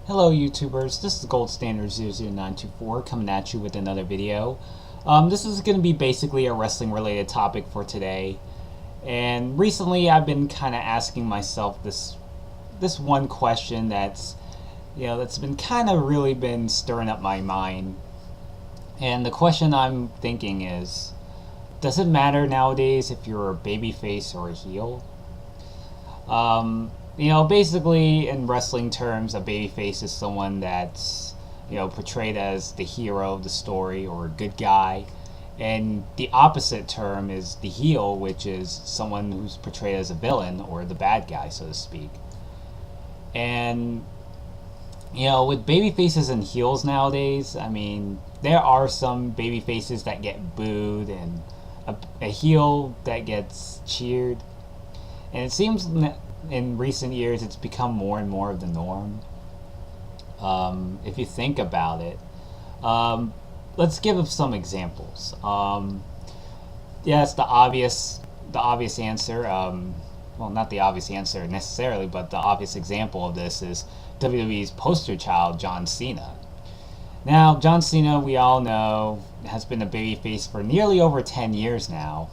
Hello YouTubers, this is Gold Standard 00924 coming at you with another video. This is going to be basically a wrestling related topic for today. And recently I've been kind of asking myself this one question that's been kind of really been stirring up my mind. And the question I'm thinking is, does it matter nowadays if you're a babyface or a heel? Basically in wrestling terms, a babyface is someone that's, portrayed as the hero of the story or a good guy. And the opposite term is the heel, which is someone who's portrayed as a villain or the bad guy, so to speak. And, with babyfaces and heels nowadays, I mean, there are some babyfaces that get booed and a heel that gets cheered. And it seems in recent years it's become more and more of the norm. If you think about it, let's give some examples. Yes, the obvious answer. Well, not the obvious answer necessarily, but the obvious example of this is WWE's poster child, John Cena. Now, John Cena, we all know, has been a babyface for nearly over 10 years now.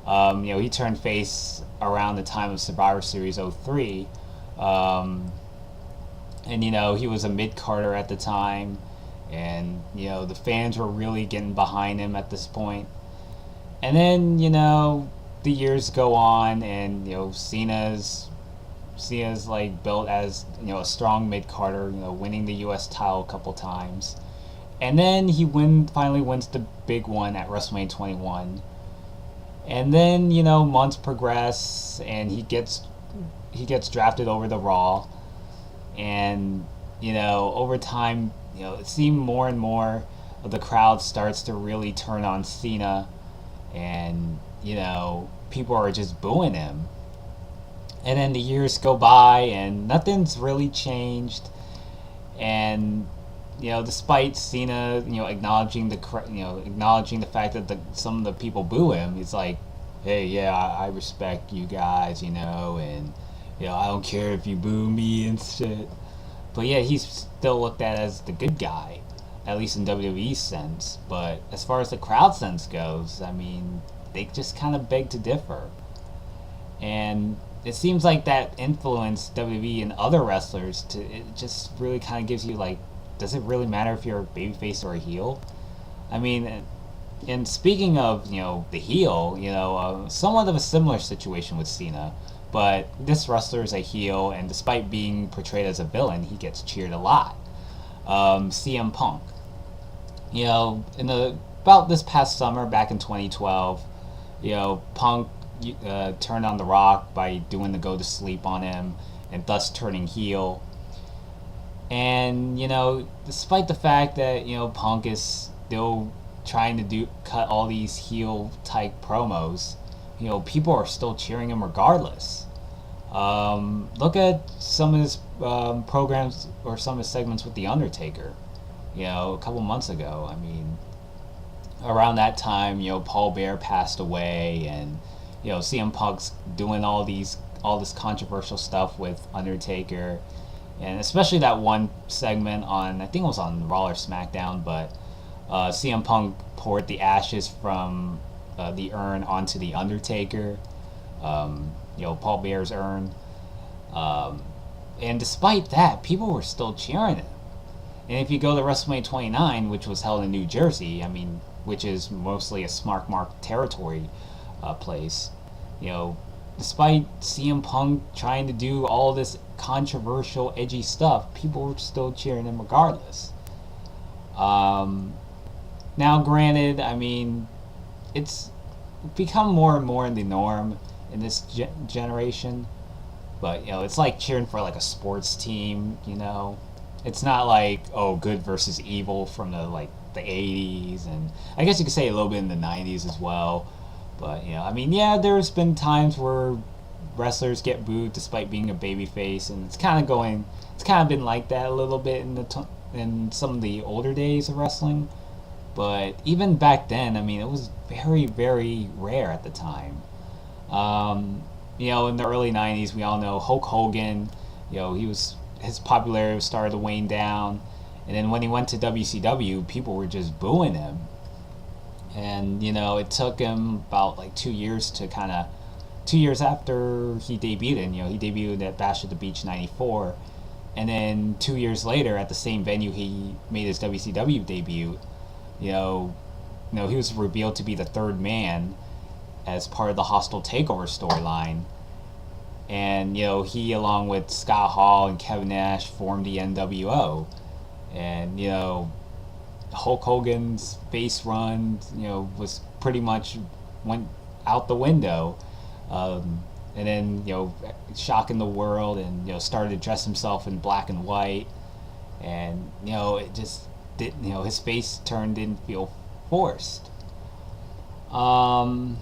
He turned face around the time of Survivor Series '03. And, he was a mid-carder at the time. And, the fans were really getting behind him at this point. And then, the years go on and, Cena's like built as, a strong mid-carder, winning the US title a couple times. And then finally wins the big one at WrestleMania 21. And then, months progress and he gets drafted over to Raw. And, over time, it seemed more and more of the crowd starts to really turn on Cena. And, people are just booing him. And then the years go by and nothing's really changed. And, despite Cena, acknowledging the fact that some of the people boo him, he's like, hey, yeah, I respect you guys, and I don't care if you boo me and shit. But yeah, he's still looked at as the good guy, at least in WWE's sense. But as far as the crowd sense goes, I mean, they just kind of beg to differ. And it seems like that influenced WWE and other wrestlers it just really kind of gives you like, does it really matter if you're a babyface or a heel? I mean, and speaking of, the heel, somewhat of a similar situation with Cena. But this wrestler is a heel, and despite being portrayed as a villain, he gets cheered a lot. CM Punk. About this past summer, back in 2012, Punk turned on The Rock by doing the go to sleep on him, and thus turning heel. And, despite the fact that, Punk is still trying to cut all these heel type promos, people are still cheering him regardless. Look at some of his programs or some of his segments with The Undertaker, a couple months ago. I mean, around that time, Paul Bear passed away, and, CM Punk's doing all this controversial stuff with Undertaker. And especially that one segment on, I think it was on Raw or SmackDown, but CM Punk poured the ashes from the urn onto the Undertaker, Paul Bear's urn. And despite that, people were still cheering him. And if you go to WrestleMania 29, which was held in New Jersey, I mean, which is mostly a Smart Mark territory place, despite CM Punk trying to do all this controversial, edgy stuff, people were still cheering him regardless. Now, granted, I mean, it's become more and more in the norm in this generation. But, it's like cheering for like a sports team, It's not like, oh, good versus evil from the 80s, and I guess you could say a little bit in the 90s as well. But, I mean, yeah, there's been times where wrestlers get booed despite being a babyface, and it's kind of been like that a little bit in some of the older days of wrestling. But even back then, I mean, it was very, very rare at the time. In the early 90s, we all know Hulk Hogan, he was his popularity started to wane down. And then when he went to WCW, people were just booing him. And it took him about like 2 years to kind of 2 years after he debuted. And he debuted at Bash at the Beach '94, and then 2 years later at the same venue he made his WCW debut. You know, he was revealed to be the third man as part of the Hostile Takeover storyline. And he, along with Scott Hall and Kevin Nash, formed the NWO. And Hulk Hogan's face run, was pretty much went out the window. And then shocking the world, and started to dress himself in black and white, and it just did. His face turn didn't feel forced. What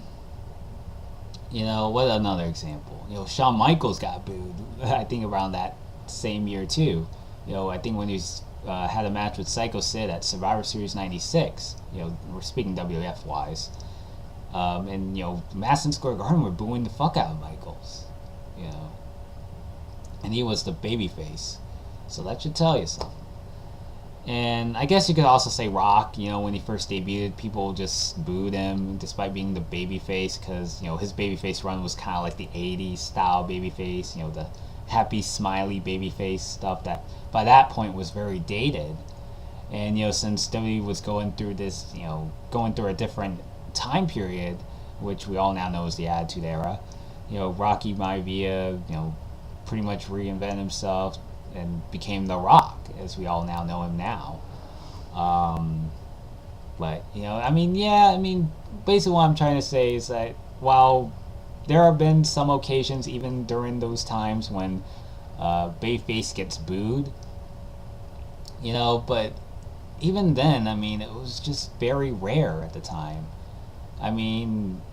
another example? Shawn Michaels got booed. I think around that same year too. I think when he had a match with Psycho Sid at Survivor Series '96. We're speaking WF wise. And Madison Square Garden were booing the fuck out of Michaels. And he was the babyface, so that should tell you something. And I guess you could also say Rock. When he first debuted, people just booed him despite being the babyface, because his babyface run was kind of like the '80s style babyface. The happy, smiley babyface stuff that by that point was very dated. And since WWE was going through this, going through a different time period, which we all now know is the Attitude Era, Rocky Maivia, pretty much reinvented himself and became The Rock, as we all now know him now. But basically what I'm trying to say is that while there have been some occasions, even during those times, when Babyface gets booed, but even then, it was just very rare at the time.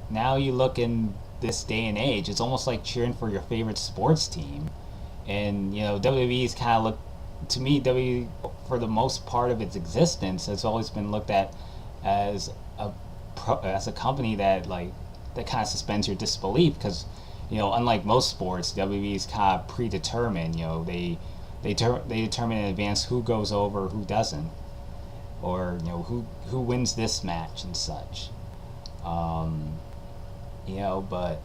Now you look in this day and age, it's almost like cheering for your favorite sports team. And, WWE's kind of looked, to me, WWE, for the most part of its existence, has always been looked at as a company that kind of suspends your disbelief, because, unlike most sports, WWE is kind of predetermined. They determine in advance who goes over, who doesn't, or who wins this match and such. But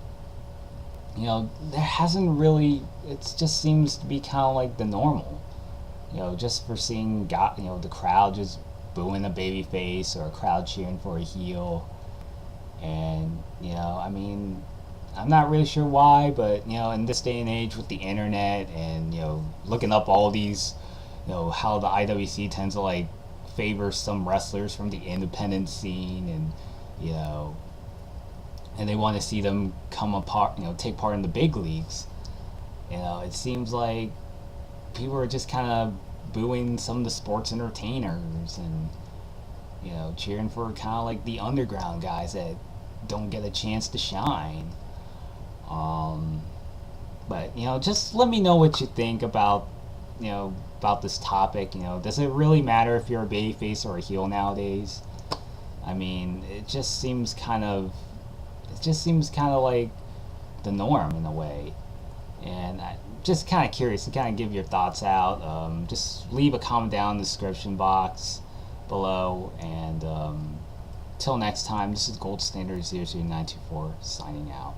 there hasn't really. It just seems to be kind of like the normal. Just for seeing the crowd just booing a baby face, or a crowd cheering for a heel. And I'm not really sure why, but in this day and age with the internet and looking up all these, how the IWC tends to favor some wrestlers from the independent scene, and and they want to see them come apart, take part in the big leagues. It seems like people are just kind of booing some of the sports entertainers, and cheering for kind of like the underground guys that don't get a chance to shine. But just let me know what you think about this topic. Does it really matter if you're a babyface or a heel nowadays? It just seems kind of like the norm in a way. And I'm just kind of curious to kind of give your thoughts out. Just leave a comment down in the description box below. And till next time, this is Gold Standard 00924 signing out.